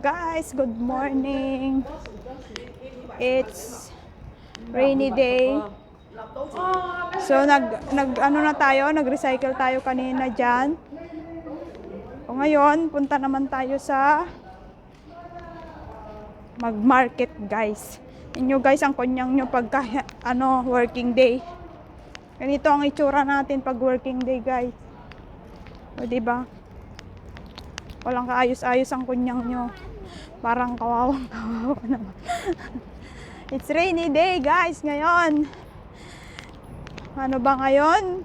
guys, good morning. It's rainy day. So nag-recycle tayo kanina diyan. O ngayon, punta naman tayo sa mag-market, guys. Inyo guys ang kunyang nyo pagka working day. Ganito ang itsura natin pag working day, guys. O diba? Walang kaayos-ayos ang kunyang nyo. Parang kawawang-kawawa naman. It's rainy day, guys, ngayon. Ano ba ngayon?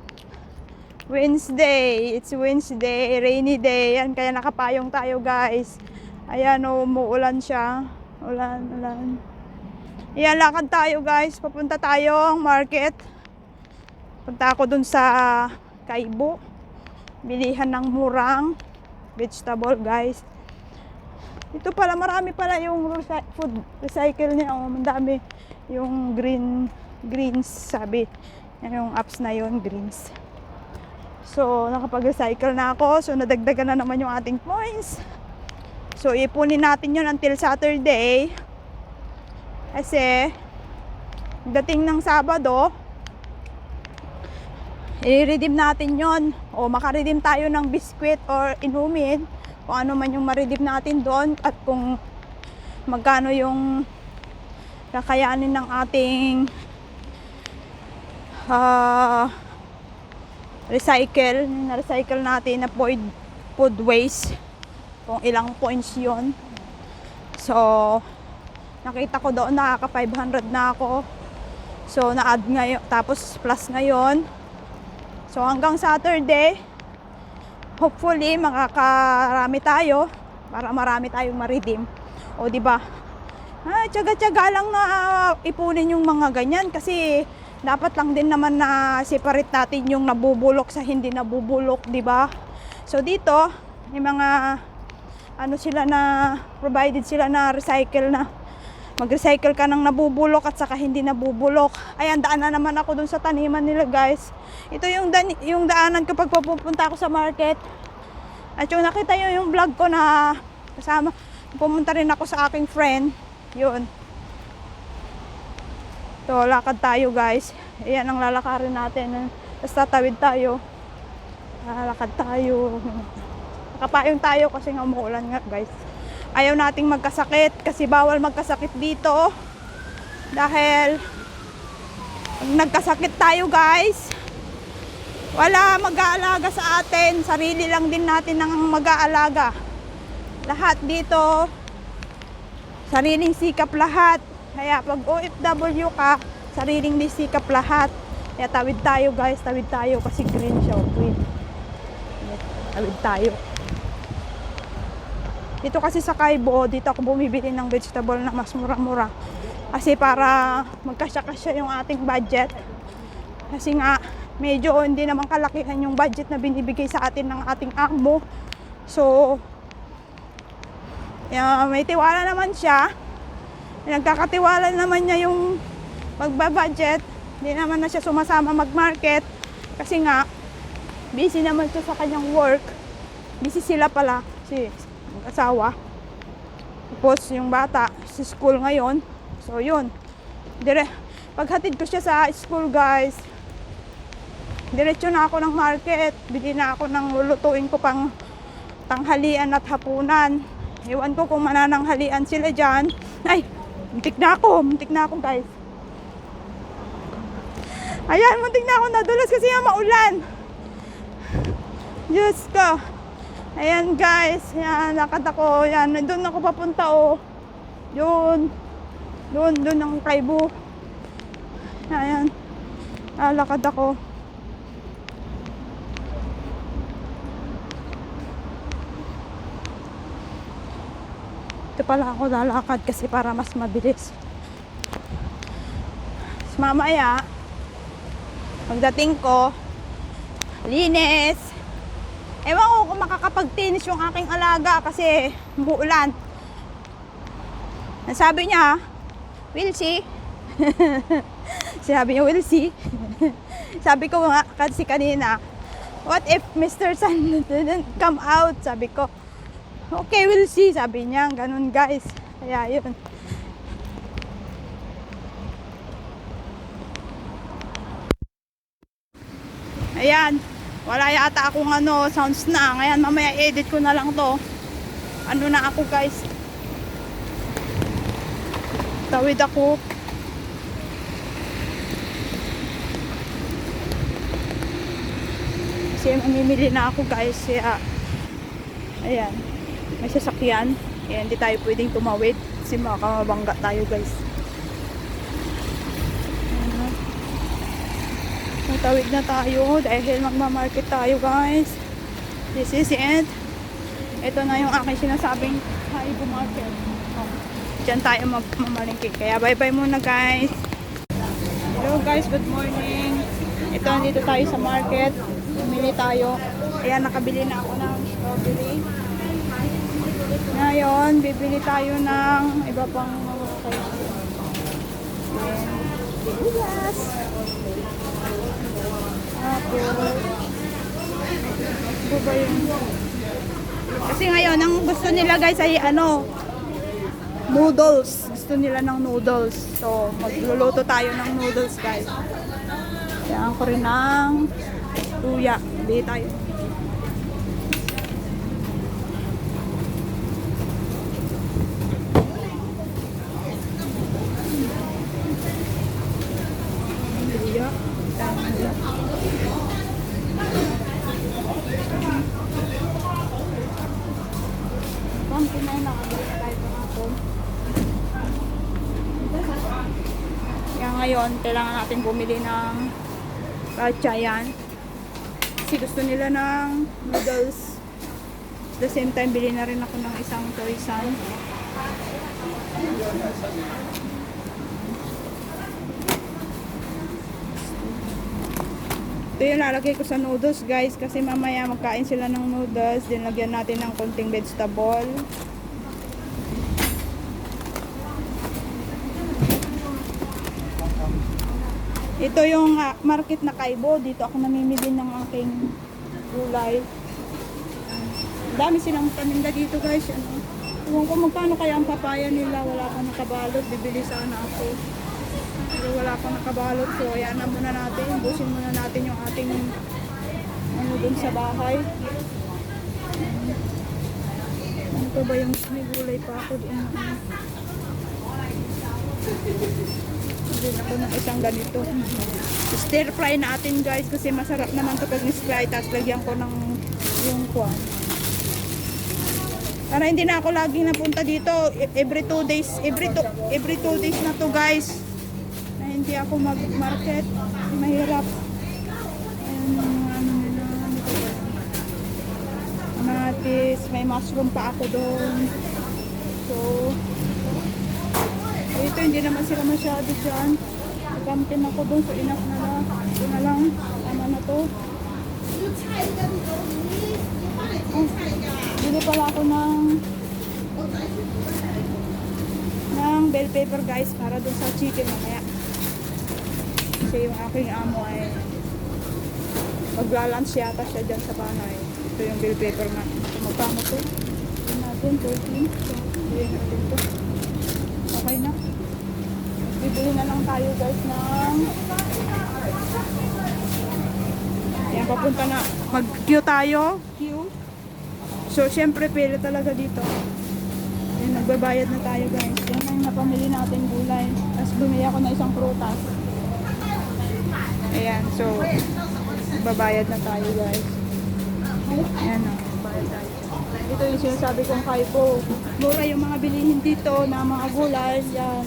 Wednesday. It's Wednesday, rainy day. Yan, kaya nakapayong tayo, guys. Ayan, umuulan siya. Ulan. Ayan, lakad tayo, guys. Papunta tayong market. Punta ako dun sa Kaibo. Bilihan ng murang vegetable, guys. Ito pala, marami pala yung food recycle niya. Oh, mandami yung greens, sabi. Yan yung apps na yon, greens. So, nakapag-recycle na ako. So, nadagdagan na naman yung ating points. So, ipunin natin yun until Saturday. Kasi, dating ng Sabado, i-redeem natin yon, o makaredeem tayo ng biskwit or inumin, kung ano man yung ma-redeem natin doon, at kung magkano yung kakayanin ng ating recycle natin na food waste, kung ilang points yon. So nakita ko doon nakaka 500 na ako, so na-add ngayon, tapos plus ngayon. So hanggang Saturday, hopefully makakarami tayo para marami tayong ma-redeem. O di ba? Tiyaga-tiyaga lang na ipunin yung mga ganyan, kasi dapat lang din naman na separate natin yung nabubulok sa hindi nabubulok, di ba? So dito, may mga sila na provided sila na recycle na. Mag-recycle ka ng nabubulok at saka hindi nabubulok. Ayan, daan na naman ako dun sa taniman nila, guys. Ito yung daanan kapag pupunta ako sa market. At yung nakita nyo yung vlog ko na kasama, pumunta rin ako sa aking friend. Yun. So, lakad tayo, guys. Ayan ang lalakarin natin. Tapos tatawid tayo. Lalakad tayo. Nakapayong tayo kasi nga umuulan nga, guys. Ayaw nating magkasakit kasi bawal magkasakit dito. Dahil pag nagkasakit tayo, guys, wala mag-aalaga sa atin. Sarili lang din natin ang mag-aalaga. Lahat dito, sariling sikap lahat. Kaya pag OFW ka, sariling sikap lahat. Kaya tawid tayo, guys, tawid tayo kasi green siya, green. Tawid tayo. Dito kasi sa Kaibo, dito ako bumibili ng vegetable na mas mura-mura. Kasi para magkasya-kasya yung ating budget. Kasi nga, medyo hindi naman kalakihan yung budget na binibigay sa atin ng ating amo. So, may tiwala naman siya. Nagkakatiwala naman niya yung magbabudget. Hindi naman na siya sumasama mag-market. Kasi nga, busy naman siya sa kanyang work. Busy sila pala. Asawa. Tapos yung bata sa school ngayon. So yun. Paghatid ko siya sa school, guys, diretso na ako ng market. Bili na ako ng lulutuin ko pang tanghalian at hapunan. Ewan ko kung manananghalian sila dyan. Ay, muntik na ako, guys. Ayan, muntik na ako nadulas kasi nga maulan. Diyos ko. Ayan, guys, yan, lakad ako, yan, doon ako papunta, oh. Doon ang Kaibo. Ayan, lakad ako. Ito pala ako lalakad kasi para mas mabilis. Mamaya, pagdating ko, linis. Ewan ko kung makakapag-tinis yung aking alaga kasi umuulan. Sabi niya, we'll see. Sabi niya, we'll see. Sabi ko nga kasi kanina, what if Mr. Sun didn't come out? Sabi ko, Okay, we'll see, sabi niya. Ganun guys. Kaya yun. Ayan. Wala yata akong sounds na. Ngayon mamaya edit ko na lang to. Ano na ako guys. Tawid ako. Kasi mamimili na ako guys. Kaya, ayan. May sasakyan. Kaya hindi tayo pwedeng tumawid. Kasi makamabangga tayo guys. Ayan. Matawid na tayo. Dahil magmamarket tayo guys. This is it. Ito na yung aking sinasabing Haibo Market. Oh. Diyan tayo mamalingki. Kaya bye-bye muna guys. Hello guys, good morning. Ito, nandito tayo sa market. Bumili tayo. Ayan, nakabili na ako ng strawberry. Ngayon, bibili tayo ng iba pang mga kailangan. Yes. Tapos, ano ba yun? Kasi ngayon, ang gusto nila guys ay noodles. Gusto nila ng noodles. So, magluluto tayo ng noodles guys. Kaya ko rin ng tuya. Bili tayo. Tuya. Konti na yun, nakabili na tayo kahapon. Kaya ngayon, kailangan natin bumili ng yan. Kasi gusto nila ng noodles. At the same time, bili na rin ako ng isang toysan. Ito yung lalagay ko sa noodles guys. Kasi mamaya magkain sila ng noodles. Then lagyan natin ng konting vegetable. Ito yung market na Kaibo. Dito ako namimili ng aking gulay. Dami silang paninda dito guys. Ewan ko magkano kaya ang papaya nila. Wala pa nakabalot. Bibili sana ako. Pero wala pa nakabalot. So ayan na muna natin. Busin muna natin yung ating dun sa bahay. Ano pa ba yung may gulay pa ako doon? Din ako ng isang ganito. Stir fry natin guys kasi masarap naman to pag ni-fry. Tapos lagyan ko ng yung kwan. Para hindi na ako laging napunta dito. Every 2 days. Every 2 days na to guys. Na hindi ako mag-market. Mahirap. Kamatis. May mushroom pa ako doon. So, ito hindi naman sila masyado dyan. Nagkamtin ako doon. So, enough na lang. Ito na lang. Tama na to. Oh, bili pala ako ng bell pepper guys para dun sa chicken mamaya. Kasi yung aking amo ay magla-lunch yata siya dyan sa bahay. Ito yung bell pepper na. Magkano to? Ito natin, 13. So, bili natin to. Okay na. Bibili na lang tayo guys ng yan, papunta na. Mag-queue tayo. Queue. So, syempre, pila talaga dito. Yan, nagbabayad na tayo guys. Yan ang napamili natin gulay. Tapos bumili ako na isang prutas. Ayan, so, nagbabayad na tayo guys. Ayan o, nagbabayad tayo. Ito yung sinasabi kong Kaibo. Mura yung mga bilihin dito na mga gulay. Yan.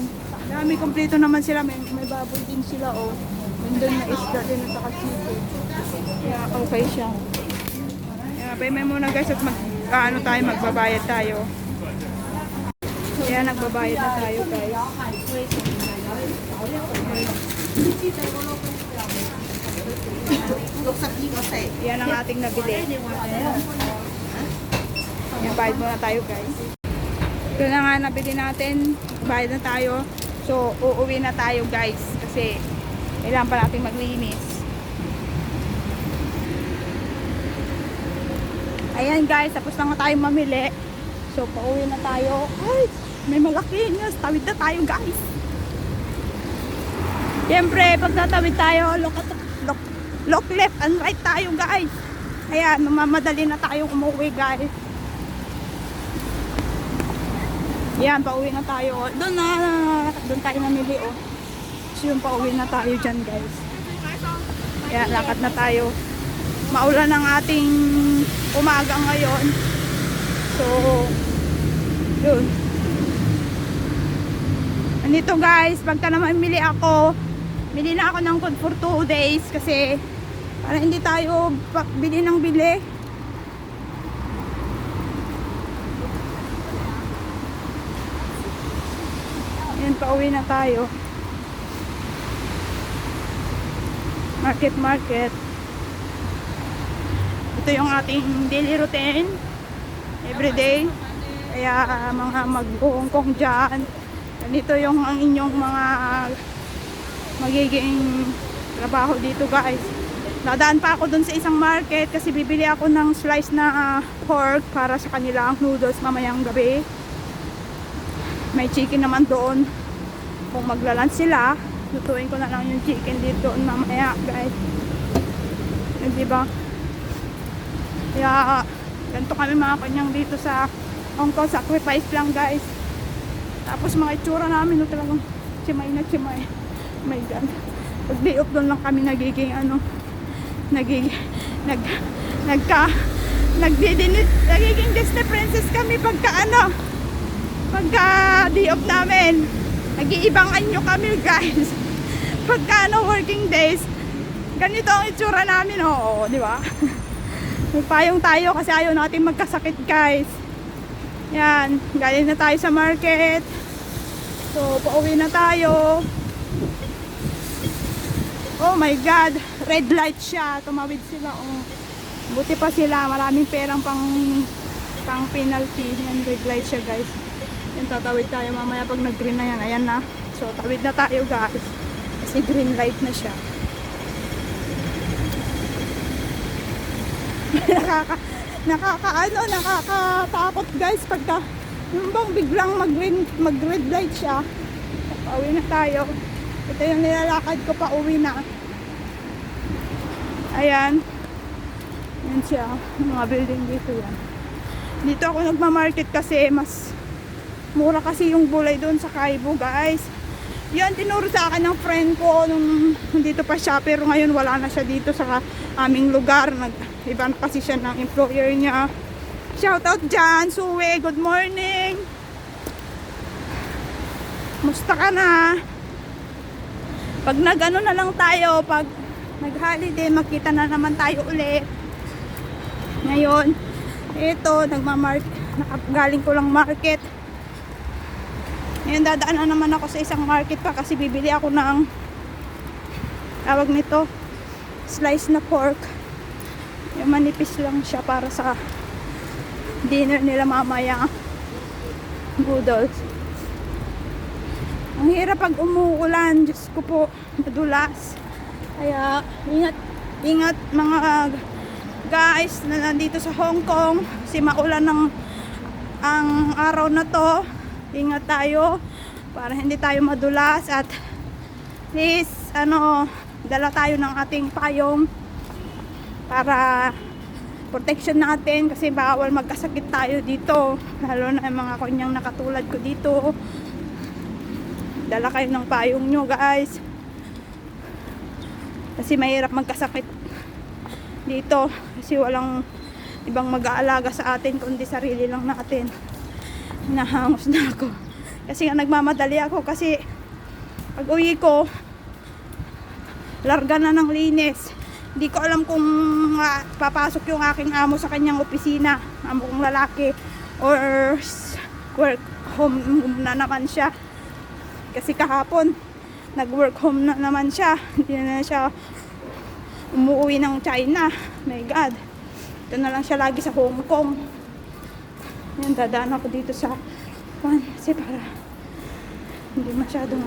Dami, kompleto naman sila. May baboy din sila o. Nandun na isda din at saka chicken. Kaya okay siya. Kaya payment muna guys at magbabayad tayo. Kaya nagbabayad na tayo guys. Yan ang ating nabili. Yan, bayad muna tayo guys. Ito na nga nabili natin. Bayad na tayo. So, uuwi na tayo guys. Kasi kailangan pa natin maglinis. Ayan guys, tapos na nga tayo mamili. So, pauwi na tayo. Ay, may malaki news. Tawid na tayo, guys. Siyempre, pag tatawid tayo, look left and right tayo, guys. Ayan, mamadali na tayong umuwi, guys. Yan, pauwi na tayo. Doon tayo namili, oh. So, yung pauwi na tayo dyan, guys. Ayan, lakad na tayo. Maulan ang ating umaga ngayon. So, yun. Andito, guys, pagka naman mili na ako ng food for 2 days kasi para hindi tayo bili ng bili. Yan, pauwi na tayo. Market. Ito yung ating daily routine. Everyday. Kaya mga mag-hongkong dyan. Ganito yung ang inyong mga magiging trabaho dito, guys. Nadaan pa ako dun sa isang market kasi bibili ako ng slice na pork para sa kanilang noodles mamayang gabi. May chicken naman doon. Kung maglalunch sila, lutuin ko na lang yung chicken dito mamaya, guys. Diba? Kaya ganito kami mga kanyang dito sa Hong Kong. Sacrifice lang, guys. Tapos mga itsura namin talagang chimay na chimay. Oh my God. Pag day off doon lang kami nagiging nagiging Disney princess kami pagka day off namin. Nag-iibang anyo kami, guys. Pagka working days, ganito ang itsura namin, oo, di ba? Magpayong tayo kasi ayaw natin magkasakit, guys. Yan, galing na tayo sa market. So, pauwi na tayo. Oh my God, red light siya. Tumawid sila, oh. Buti pa sila, maraming perang pang penalty. Yan, red light siya, guys. Yan, tatawid tayo mamaya pag nag-green na yan. Ayan na. So, tawid na tayo, guys. Kasi green light na siya. Nakakatakot, guys, pagka yung bang biglang mag-red light siya. Pauwi na tayo. Ito yung nilalakad ko pa uwi na. Ayan. Yan siya. Mga building dito yan. Dito ako nagmamarket kasi mas mura kasi yung gulay doon sa Kaibo, guys. Yan, tinuro sa akin ng friend ko nung dito pa siya. Pero ngayon wala na siya dito sa aming lugar. Iba na kasi siya ng employer niya. Shoutout dyan, Suwe. Good morning. Musta ka na? Pag nag-ano na lang tayo, pag nag-holiday, magkita na naman tayo ulit. Ngayon, ito, galing ko lang market. Ngayon, dadaan na naman ako sa isang market pa kasi bibili ako ng tawag nito, slice na pork. Yung manipis lang siya para sa dinner nila mamaya. Noodles. Ang hirap pag umuulan, Diyos ko po, madulas. Kaya ingat mga guys na nandito sa Hong Kong kasi maulan ang araw na to. Ingat tayo para hindi tayo madulas at please dala tayo ng ating payong para protection natin kasi bawal magkasakit tayo dito, lalo na yung mga kanyang nakatulad ko dito. Dala kayo ng payong nyo, guys, kasi mahirap magkasakit dito kasi walang ibang mag-aalaga sa atin kundi sarili lang natin. Nahangos na ako kasi nga nagmamadali ako kasi pag uwi ko larga na ng linis. Hindi ko alam kung papasok yung aking amo sa kanyang opisina, amo kong lalaki, or work home na naman siya. Kasi kahapon nag-work home na naman siya. Hindi na siya umuwi ng China. My God. Ito na lang siya lagi sa Hong Kong. Yan, dadaan ako dito sa kasi para hindi masyadong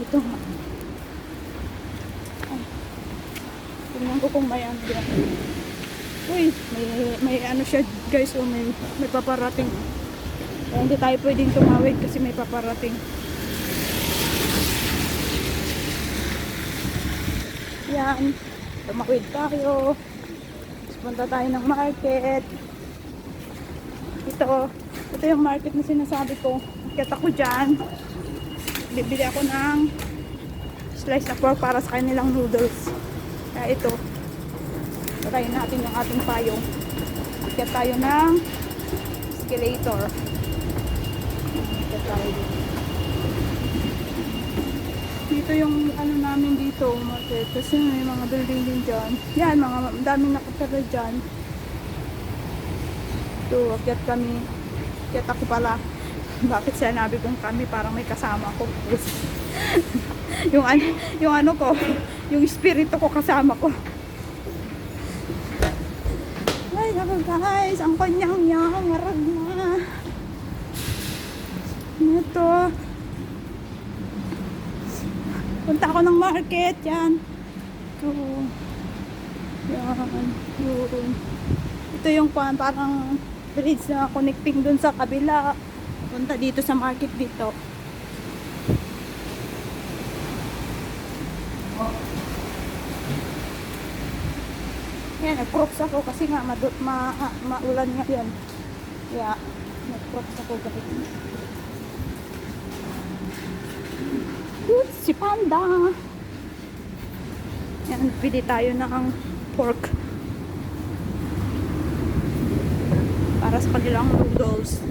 ito nga. Tingnan ko kung may dyan. Uy, may ano siya guys, oh, may paparating. Kaya hindi tayo pwedeng tumawid kasi may paparating. Yan, tumawid tayo. Tapos punta tayo ng market. Ito yung market na sinasabi ko. Akit ako dyan. Bibili ako ng slice na pork para sa kanilang noodles. Kaya ito, try natin yung ating payong. Akit tayo ng escalator. Akit tayo dito yung ano namin dito market. Kasi may mga building din dyan. Yan, mga daming nakatara dyan. Ito, akit kami. Akit ako pala. Bakit sinabi kong kami? Parang may kasama ko. yung ano ko, yung espiritu ko kasama ko. Ay, ako guys, ang kanyang yang, marag na. Ito. Punta ako ng market, yan. Ito. Yan. Yun. Ito yung parang bridge na connecting dun sa kabila. Punta dito sa market dito. Yan, nag-crocs ako kasi nga maulan nga yan. Kaya, nag-crocs ako kahit. Good, si Panda. Yan, pili tayo ng pork. Para sa kanilang noodles.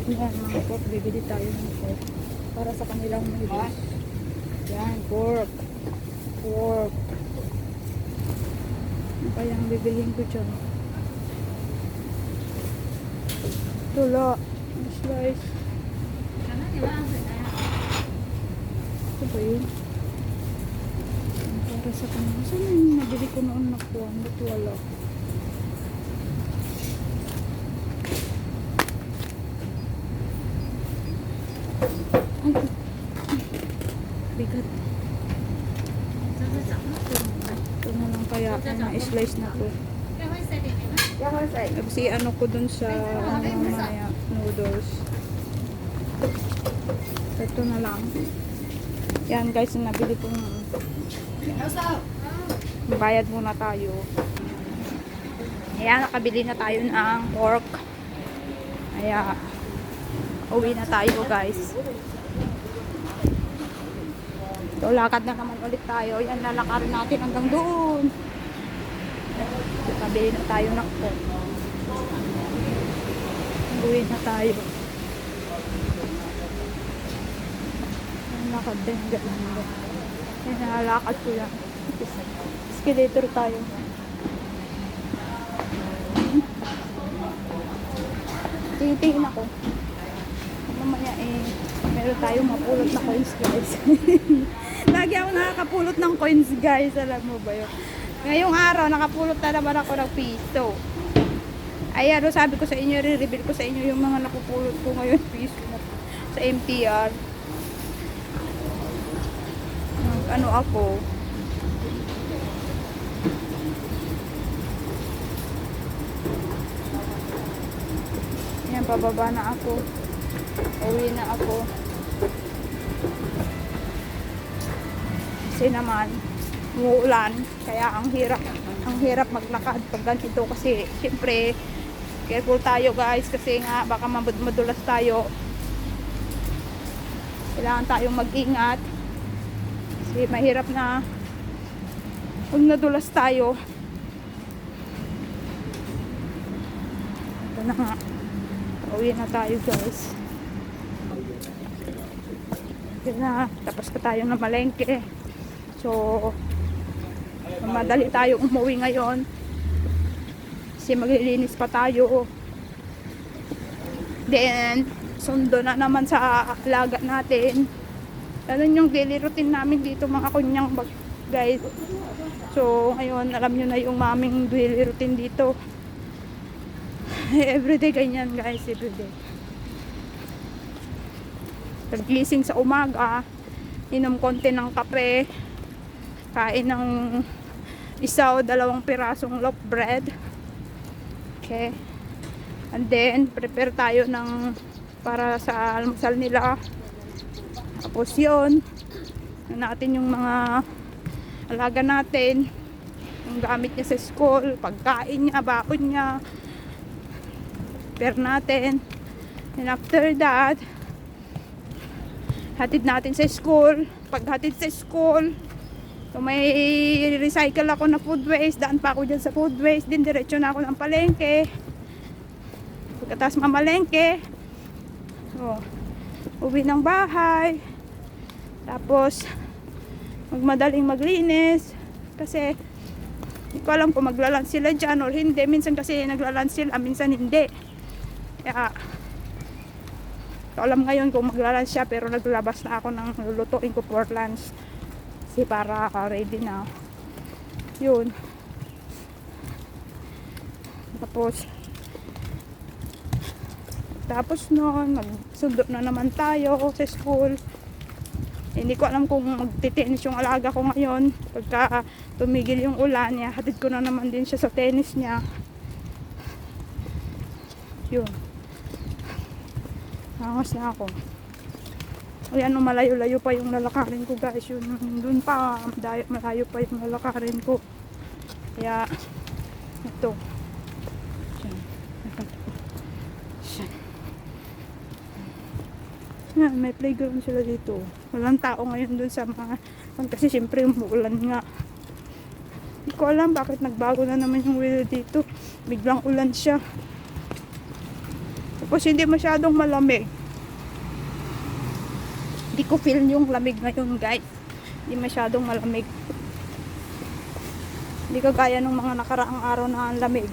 Yan, mga pork. Bibili tayo ng pork. Para sa kanilang noodles. Yan, pork. Pork. Ano kaya ang bibilihin ko dyan? Tula. Slice. Ito ba yun? Para sa kanila. Saan yung nabili ko noon nakuha? Ba't wala? Ay, bigat. Ito na lang kaya ang slice na to. Si ano ko dun sa mamaya noodles. Ito na lang. Yan guys, nabili kong bayad muna tayo. Ayan, nakabili na tayo ng pork. Ayan. Uwi na tayo guys. So, lakad na naman ulit tayo. Yan, lalakarin natin hanggang doon. Nakabili na tayo ng pork. Uwi na tayo. Lakad din. Yan, nalalakad ko yan. Escalator tayo. Tingin ako. Mamaya meron tayong mapulot na coins guys. Lagi ako nakakapulot ng coins guys. Alam mo ba yun? Ngayong araw, nakapulot na naman ako ng piso. Ayan, sabi ko sa inyo, re-reveal ko sa inyo yung mga nakupulot ko ngayon piso sa MTR. Ano ako? Ayan, pababa na ako. Uwi na ako. Kasi naman, umuulan. Kaya ang hirap maglakad pag ganito kasi siyempre careful tayo guys kasi nga baka madulas tayo. Kailangan tayong mag-ingat kasi mahirap na pag nadulas tayo. Ito na nga, uwi na tayo guys. Ito na, tapos na tayo na malengke. So madali tayo umuwi ngayon kasi maglilinis pa tayo. Then sundo na naman sa alaga natin. Alam yung daily routine namin dito mga kunyang guys. So ngayon alam nyo na yung maming daily routine dito. Everyday ganyan guys, everyday. Pagising sa umaga, inom konti ng kape, kain ng isa o dalawang pirasong loaf bread. Okay. And then, prepare tayo ng para sa almusal nila. Tapos yun, natin yung mga alaga natin, yung gamit niya sa school, pagkain niya, baon niya, prepare natin. And after that, hatid natin sa school. Paghatid sa school, so may recycle ako na food waste, daan pa ako dyan sa food waste, din diretso na ako ng palengke. Pagkatapos mamalengke, so uwi ng bahay, tapos magmadaling maglinis kasi hindi ko alam kung maglalunch sila dyan or hindi. Minsan kasi naglalunch sila, minsan hindi. Kaya ko alam ngayon kung maglalunch siya, pero naglabas na ako ng lulutuin ko for lunch kasi para ready na yun. Tapos noon magsundo na naman tayo sa school. Hindi ko alam kung magtitennis yung alaga ko ngayon. Pagka tumigil yung ulan, hatid ko na naman din siya sa tennis niya. Yun. Hangas na ako. Ayan, malayo-layo pa yung lalakarin ko, guys. Yun, dun pa, malayo pa yung lalakarin ko. Kaya, ito. Yan, may playground sila dito. Walang tao ngayon dun sa mga kasi siyempre umuulan nga. Hindi ko alam bakit nagbago na naman yung weather dito. Biglang ulan siya. Tapos hindi masyadong malamig. Hindi ko feel yung lamig ngayon, guys. Hindi masyadong malamig. Hindi kagaya ng mga nakaraang araw na ang lamig.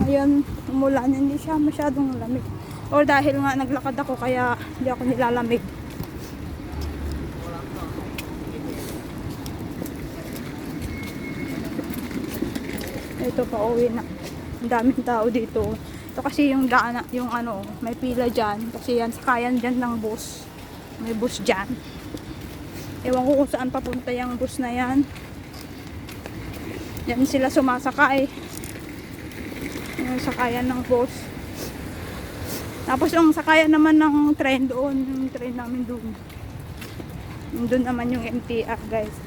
Ngayon, umulan, hindi siya masyadong lamig. Or dahil nga naglakad ako kaya hindi ako nilalamig. Ito pa uwi na. Ang daming tao dito. Ito kasi yung daan, yung ano, may pila dyan. Kasi yan, sakayan dyan ng bus. May bus dyan. Ewan ko kung saan papunta yung bus na yan. Yan sila sumasakay. Yung sakayan ng bus. Tapos yung sakayan naman ng train doon, yung train namin doon. Doon naman yung MTR, guys.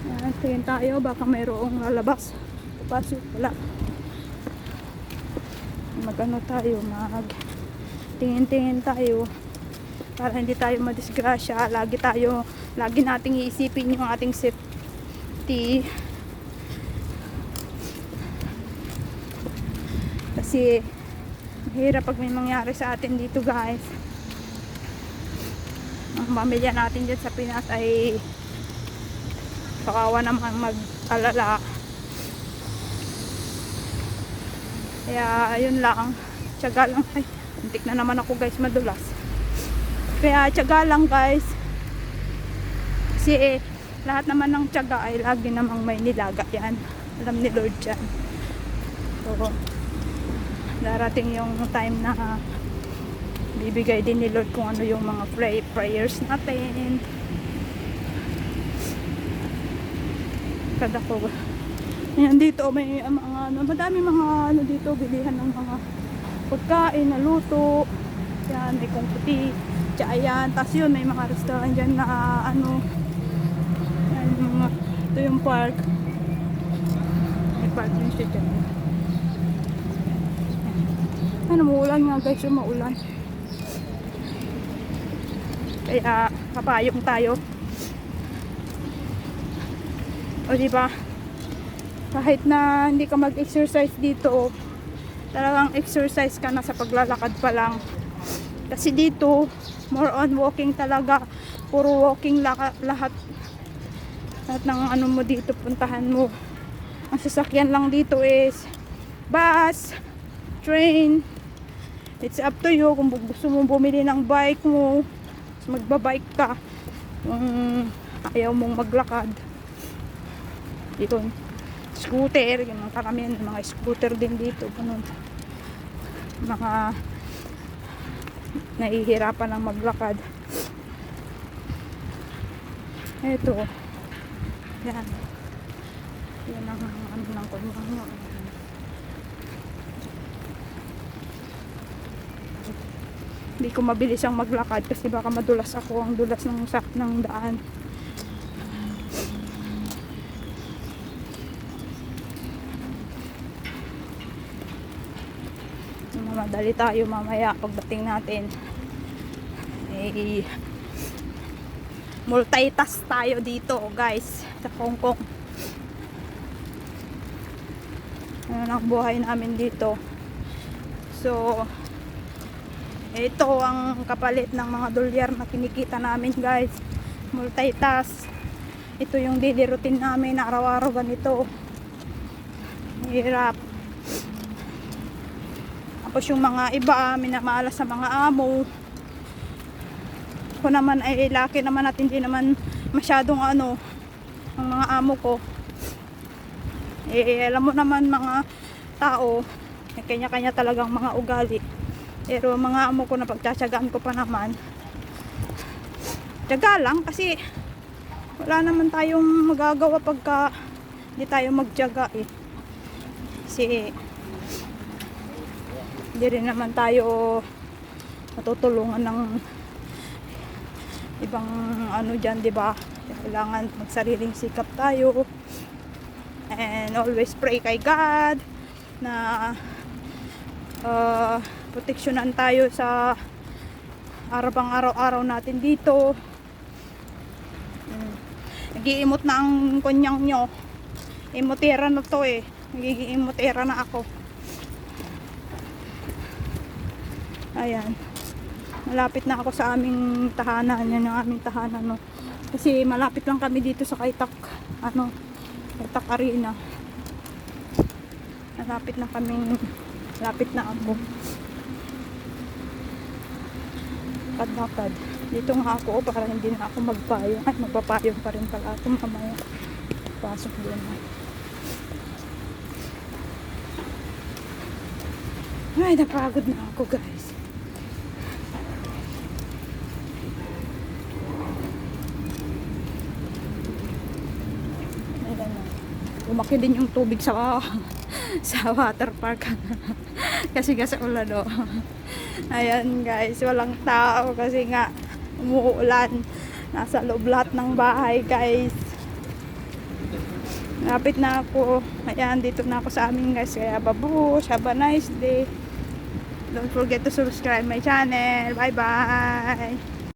Ayan, tingin tayo, baka mayroong lalabas. Pasok, wala. Mag-ano tayo, tingin-tingin tayo. Para hindi tayo madisgrasya. Lagi nating iisipin yung ating safety. Kasi hirap pag may mangyari sa atin dito, guys. Ang pamilya natin dyan sa Pinas ay pakawa naman mag-alala. Kaya yun lang, tiyaga lang. Ay, hintik na naman ako, guys, madulas. Kaya tiyaga lang, guys. Kasi lahat naman ng tiyaga ay lagi namang may nilaga yan. Alam ni Lord yan. So darating yung time na bibigay din ni Lord kung ano yung mga prayers natin. Kada ko yan dito may mga ano, madami mga ano dito, bilihan ng mga pagkain na luto. Yan, may kungkuti, ayan, tas yun may mga restaurant dyan na ano, yan, mga, ito yung park, may park din siya dyan. Ano, maulan nga, guys, yung maulan. Kaya kapayong tayo. O diba, kahit na hindi ka mag-exercise dito, talagang exercise ka na sa paglalakad pa lang. Kasi dito more on walking talaga, puro walking lahat ng ano mo dito, puntahan mo. Ang sasakyan lang dito is bus, train. It's up to you kung gusto mo bumili ng bike mo, magbabike ka. Kung ayaw mong maglakad, yun, scooter, yung mga karamihan, mga scooter din dito, ganun. Mga nahihirapan ng maglakad. Ito. Yan. Yan ang ano ng kunyang. Hindi ko mabilis ang maglakad kasi baka madulas ako, ang dulas ng daan. Mamadali tayo mamaya pagdating natin. Multitask tayo dito, guys, sa Hong Kong. Ano ang buhay namin dito. So, ito ang kapalit ng mga dolyar na kinikita namin, guys. Multitask. Ito yung daily routine namin, araw-araw ganito. Hirap. Tapos yung mga iba, minamala sa mga amo. Ako naman ay laki naman at hindi naman masyadong ano ang mga amo ko. Alam mo naman mga tao, kanya-kanya talagang mga ugali. Pero mga amo ko na pagtsatsagaan ko pa naman. Tiyaga lang kasi wala naman tayong magagawa pagka hindi tayo magtiyaga eh. Kasi hindi rin naman tayo matutulungan ng ibang ano dyan, diba? Kailangan magsariling sikap tayo. And always pray kay God na proteksyonan tayo sa araw-araw natin dito. Nag-iimot na ang kunyang nyo. Imotera na to eh. Nagiging imotera na ako. Ayan. Malapit na ako sa aming tahanan. Yan yung aming tahanan, no. Kasi malapit lang kami dito sa Kaitak, ano, Kaitak Arena. Malapit na kaming, malapit na ako. Lakad-lakad. Dito nga ako para hindi na ako magpayong. Ay, magpapayong pa rin pala ako mamaya. Pasok din. Ay, napagod na ako, guys. Lumaki din yung tubig sa sa water park. Kasi sa ulan, oh. Ayan, guys, walang tao kasi nga umuulan. Nasa loob lahat ng bahay, guys. Lapit na ako. Ayan, dito na ako sa amin, guys. Kaya babush, have a nice day. Don't forget to subscribe my channel. Bye bye.